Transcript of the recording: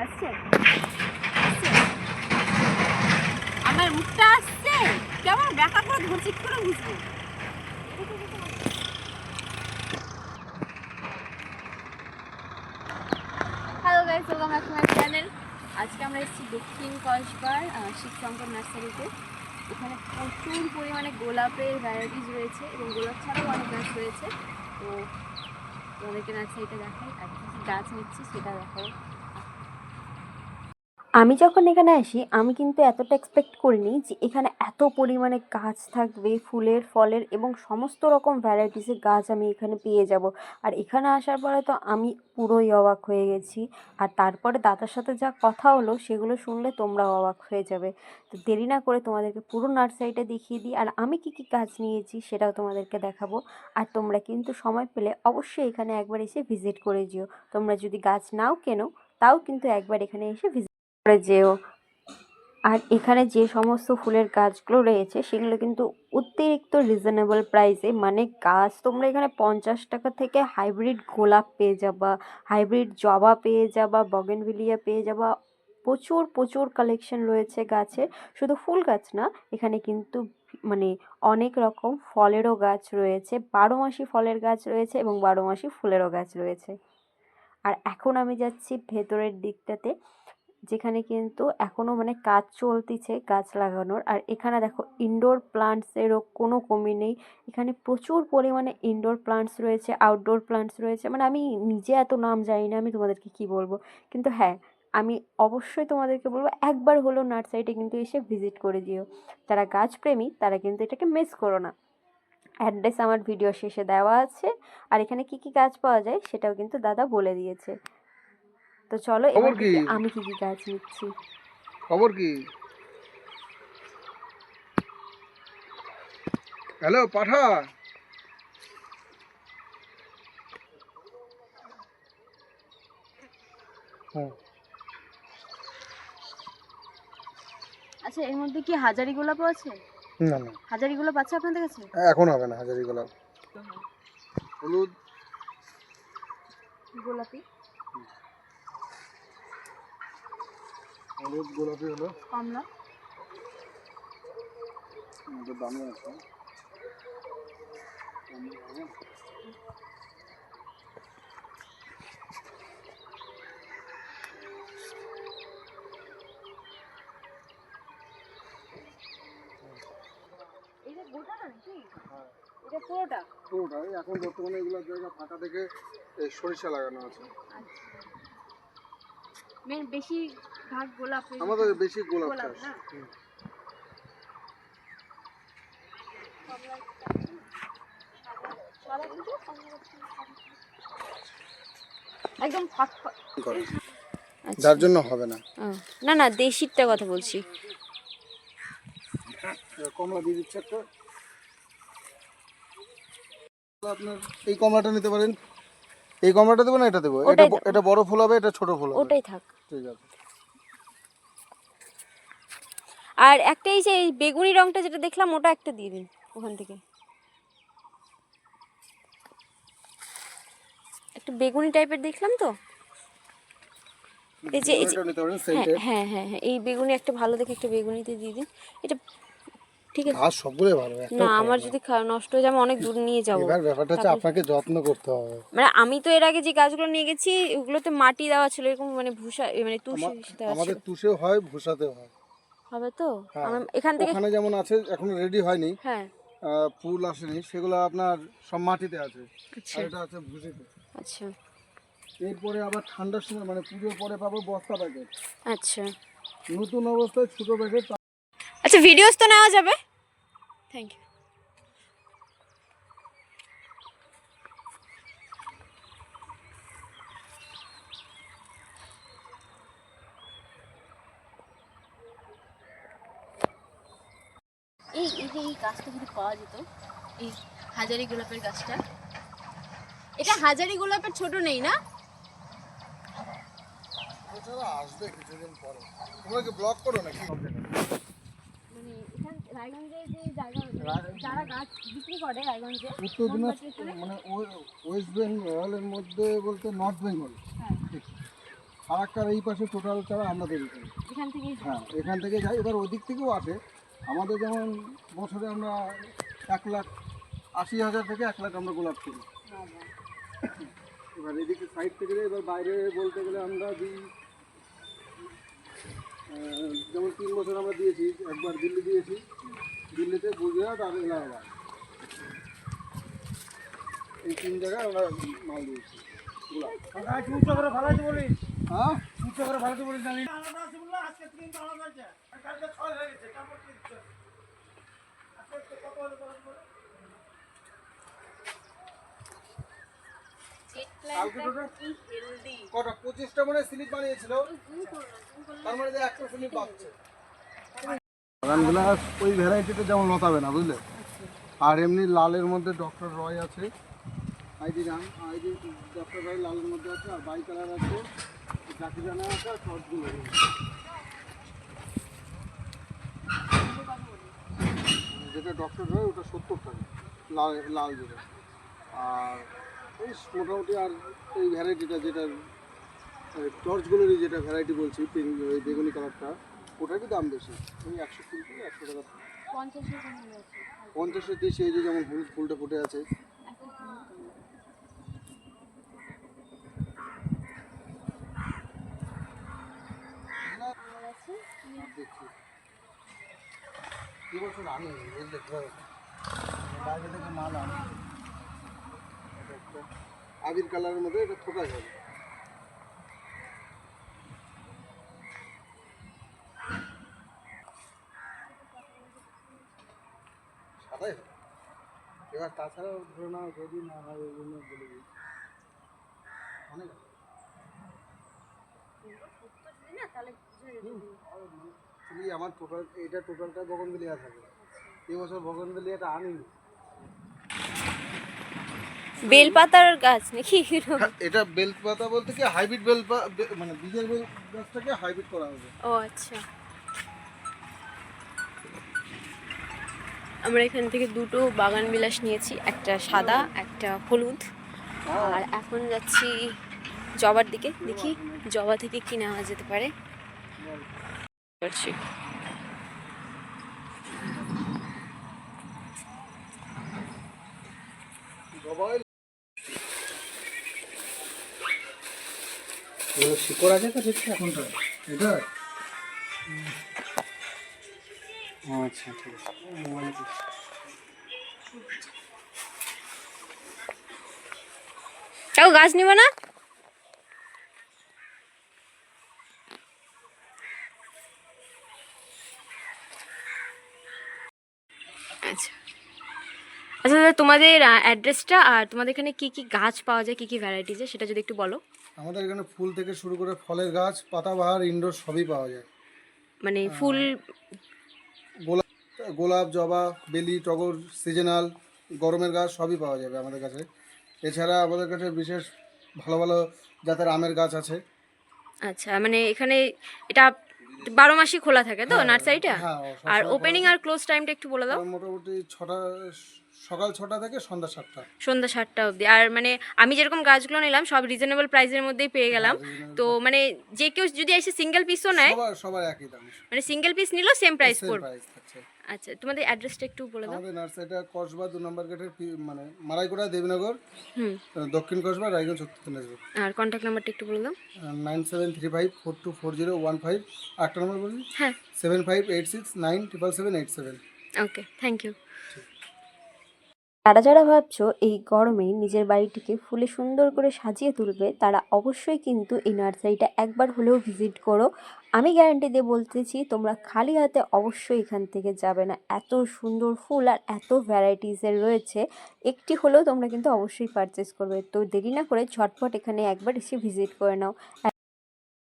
আসছে আমার মুখটা আসছে কেমন ব্যাকা করে ধরছি করে বুঝবো। Hello guys, welcome back to my channel. আজকে আমরা এসেছি দক্ষিণ কসবার শিবশঙ্কর নার্সারিতে। এখানে প্রচুর পরিমাণে গোলাপের ভ্যারাইটিস রয়েছে এবং গোলাপ ছাড়াও অনেক গাছ রয়েছে। তো তোমাদেরকে নার্সারিটা দেখাই আর কী কী গাছ নিচ্ছি সেটা দেখাবো। আমি যখন এখানে আসি আমি কিন্তু এতটা এক্সপেক্ট করিনি যে এখানে এত পরিমাণে গাছ থাকবে, ফুলের ফলের এবং সমস্ত রকম ভ্যারাইটিসের গাছ আমি এখানে পেয়ে যাব। আর এখানে আসার পরে তো আমি পুরোই অবাক হয়ে গেছি। আর তারপরে দাদার সাথে যা কথা হলো সেগুলো শুনলে তোমরাও অবাক হয়ে যাবে। তো দেরি না করে তোমাদেরকে পুরো নার্সারিটা দেখিয়ে দিই আর আমি কী কী গাছ নিয়েছি সেটাও তোমাদেরকে দেখাবো। আর তোমরা কিন্তু সময় পেলে অবশ্যই এখানে একবার এসে ভিজিট করে যেও। তোমরা যদি গাছ নাও কেনো তাও কিন্তু একবার এখানে এসে ভিজিট করে যেও। আর এখানে যে সমস্ত ফুলের গাছগুলো রয়েছে সেগুলো কিন্তু অতিরিক্ত রিজনেবল প্রাইসে, মানে গাছ তোমরা এখানে 50 টাকা থেকে হাইব্রিড গোলাপ পেয়ে যাবা, হাইব্রিড জবা পেয়ে যাবা, বগেনভিলিয়া পেয়ে যাবা। প্রচুর প্রচুর কালেকশন রয়েছে গাছের। শুধু ফুল গাছ না, এখানে কিন্তু মানে অনেক রকম ফলেরও গাছ রয়েছে, 12 মাসি ফলের গাছ রয়েছে এবং 12 মাসি ফুলেরও গাছ রয়েছে। আর এখন আমি যাচ্ছি ভেতরের দিকটাতে, যেখানে কিন্তু এখনও মানে কাজ চলতিছে গাছ লাগানোর। আর এখানে দেখো ইনডোর প্লান্টসেরও কোনো কমি নেই। এখানে প্রচুর পরিমাণে ইনডোর প্লান্টস রয়েছে, আউটডোর প্লান্টস রয়েছে। মানে আমি নিজে এত নাম জানি না, আমি তোমাদেরকে কি বলবো। কিন্তু হ্যাঁ, আমি অবশ্যই তোমাদেরকে বলবো একবার হলো নার্সারিটা কিন্তু এসে ভিজিট করে দিও। যারা গাছপ্রেমী তারা কিন্তু এটাকে মিস করো না। অ্যাড্রেস আমার ভিডিও শেষে দেওয়া আছে। আর এখানে কি কি গাছ পাওয়া যায় সেটাও কিন্তু দাদা বলে দিয়েছে। তো চলো এবার দেখি আমি কি কি গাছ নিচ্ছি। খবর কি? হ্যালো পাঠা, আচ্ছা, এর মধ্যে কি হাজারি গোলাপ আছে? না না, হাজারি গোলাপ আছে আপনাদের কাছে? এখন হবে না। হাজারি গোলাপ, হলুদ গোলাপি, হলুদ গোলাপি হলো কমলা, আমাদের দামে আছে। এটা গোটাটা নাকি? এটা পুরোটা? পুরোটাই। এখন বর্তমানে এগুলো জায়গা ফাঁকা থেকে সরিষা লাগানো আছে। বেশি ভাগ গোলাপ, আমাদের বেশি গোলাপ চাষ। একদম ফাঁক যার জন্য হবে না। না না, দেশিরটা কথা বলছি। কমলা দিয়ে দিচ্ছে একটা। আপনার এই কমলাটা নিতে পারেন। এই কমলাটা দেবো না এটা দেবো? এটা বড় ফুল হবে, এটা ছোট ফুল হবে। ওটাই থাক। ঠিক আছে। আর একটা এই যে বেগুনি রংটা যেটা দেখলাম ওটা একটা দিয়ে দিন ওখান থেকে। একটু বেগুনি টাইপের দেখলাম তো, এই যে হ্যাঁ হ্যাঁ হ্যাঁ, এই বেগুনি একটা ভালো দেখে একটা বেগুনিতে দিয়ে দিন। এটা ঠিক আছে। ঘাস সবগুলোই ভালো। না, আমার যদি নষ্ট হয়ে যায় অনেক দূর নিয়ে যাব। এবার ব্যাপারটা হচ্ছে আপনাকে যত্ন করতে হবে। মানে আমি তো এর আগে যে গাছগুলো নিয়ে গেছি ওগুলোতে মাটি দেওয়া ছিল, এরকম মানে ভুসা, মানে তুষে দেওয়া ছিল। আমাদের তুষেও হয়, ভুসাতেও হয়। হবে তো? এখান থেকে ওখানে যেমন আছে, এখনো রেডি হয়নি, হ্যাঁ ফুল আসেনি, সেগুলো আপনার সব মাটিতে আছে। আচ্ছা আর এটা আছে ভুসিতে। আচ্ছা এরপরে আবার ঠান্ডার সময় মানে পুজোর পরে পাবো বস্তা প্যাকেট। আচ্ছা নতুন অবস্থায় ছোট প্যাকেট। আচ্ছা, ভিডিওস তো নেওয়া যাবে। Thank you. এই যে এই গাছটা যদি পাওয়া যেত, এই হাজারি গোলাপের গাছটা, এটা হাজারি গোলাপের ছোট নেই না? আসবে কিছুদিন পরে। তোমরা কি ব্লক করো নাকি? মানে এখান রায়গঞ্জের যে জায়গা যারা গাছ বিক্রি করে রায়গঞ্জে, উত্তর দিনাজপুর মানে ওয়েস্ট বেঙ্গলের মধ্যে বলতে নর্থ বেঙ্গল। হ্যাঁ, ফারাক্কার এই পাশে টোটাল চারা আমরা তৈরি করি। এখান থেকে হ্যাঁ, এখান থেকে যাই, এবার ওদিক থেকেও আসে। আমাদের যেমন বছরে আমরা 1,80,000 থেকে 1 লাখ আমরা গোলাপ করি। এবার এদিকে সাইড থেকে যাই, এবার বাইরে বলতে গেলে আমরা দিই, যেমন 3 বছর আমরা দিয়েছি, একবার দিল্লি দিয়েছি, দিল্লিতে, গুজরাট আর এলাহাবাদ, এই 3 জায়গায় আমরা মাল দিয়েছি গোলাপ। হ্যাঁ, কটা 25টা মানে স্লিপ বানিয়েছিল, তার মানে যে একটা স্লিপ বাঁচছে। বাগান বিলাস ওই ভ্যারাইটিটা যেমন লতাবে না, বুঝলে। আর এমনি লালের মধ্যে ডক্টর রয় আছে, আইডি নাম, আইডি ডক্টর রয় লালের মধ্যে আছে, আর বাই কালার আছে, জাকি জানা আছে, আর শর্টগুলো যেটা ডক্টর রয় ওটা 70 টাকা লাল, লাল যেটা। আর এই মোটামুটি আর এই ভ্যারাইটিটা যেটা টর্চগুলোরই যেটা ভ্যারাইটি বলছি, পিঙ্ক ওই বেগুনি কালারটা, ওটারই দাম বেশি, ওই 120 থেকে 100 টাকা। 50-এর দেশে এই যে যেমন হলুদ ফুলটা ফুটে আছে, দেখছি কি বছর আমি বুঝলে, বাইরে থেকে মাল আনি। এটা একটা আবির কালারের মধ্যে, এটা থোকা যাবে। সাদাই হয়। এবার তাছাড়াও ধরে নাও যদি না হয় ওই জন্য বলে দিই অনেক আমার টোটাল, এটা টোটালটা বগনভেলিয়া থাকে। এই বছর বগনভেলিয়াটা আনিনি। বেলপাতার গাছ নাকি? এটা বেলপাতা বলতে কি হাইব্রিড মানে বীজের বেল গাছটাকে হাইব্রিড করা হবে। ও আচ্ছা। আমরা এখান থেকে দুটো বাগান বিলাস নিয়েছি, একটা সাদা একটা হলুদ। আর এখন যাচ্ছি জবার দিকে, দেখি জবা থেকে কি নেওয়া যেতে পারে। শিকড় আছে তো ঠিক এখনটা এটা। আচ্ছা ঠিক আছে। তাও গাছ নিব না? আচ্ছা আচ্ছা দাদা, তোমাদের অ্যাড্রেসটা আর তোমাদের এখানে কি কি গাছ পাওয়া যায়, কি কি ভ্যারাইটিজের, সেটা যদি একটু বলো। আমাদের এখানে ফুল থেকে শুরু করে ফলের গাছ, পাতাবাহার, ইনডোর সবই পাওয়া যায়। মানে ফুল, গোলাপ, গোলাপ, জবা, বেলি, টগর, সিজনাল, গরমের গাছ সবই পাওয়া যাবে আমাদের কাছে। এছাড়া আমাদের কাছে বিশেষ ভালো ভালো জাতের আমের গাছ আছে। আচ্ছা মানে এখানে এটা 12 মাসই খোলা থাকে তো নার্সারিটা? হ্যাঁ, আর সবসময় ওপেনিং আর ক্লোজ টাইমটা একটু বলে দাও। মোটামুটি 6টা, সকাল 6টা থেকে সন্ধ্যা 7টা। সন্ধ্যা 7টা অবধি। আর মানে আমি যেরকম গাছগুলো নিলাম সব রিজনেবল প্রাইসের মধ্যেই পেয়ে গেলাম। তো মানে যে কেউ যদি এসে সিঙ্গেল পিসও নেয়, সবার সবার একই দাম, মানে সিঙ্গেল পিস নিলেও সেম প্রাইস সেম পড়বে? প্রাইস থাকছে। আচ্ছা তোমাদের অ্যাড্রেসটা একটু বলে দাও। আমাদের নার্সারিটা কসবা 2 নম্বর গেটের মানে মারাইকোড়া, দেবীনগর, হুম। দক্ষিণ কসবা, রায়গঞ্জ, উত্তর দিনাজপুর। আর কন্ট্যাক্ট নাম্বারটা একটু বলে দাও। 9735424015। একটা নম্বর বলি, হ্যাঁ 7586977787। ওকে, থ্যাংক ইউ। যারা যারা ভাবছো এই গরমে নিজের বাড়িটিকে ফুলে সুন্দর করে সাজিয়ে তুলবে, তারা অবশ্যই কিন্তু এই নার্সারিটা একবার হলেও ভিজিট করো। আমি গ্যারান্টি দিয়ে বলতেছি তোমরা খালি হাতে অবশ্যই এখান থেকে যাবে না। এত সুন্দর ফুল আর এত ভ্যারাইটিসের রয়েছে, একটি হলেও তোমরা কিন্তু অবশ্যই পারচেস করবে। তো দেরি না করে ঝটপট এখানে একবার এসে ভিজিট করে নাও।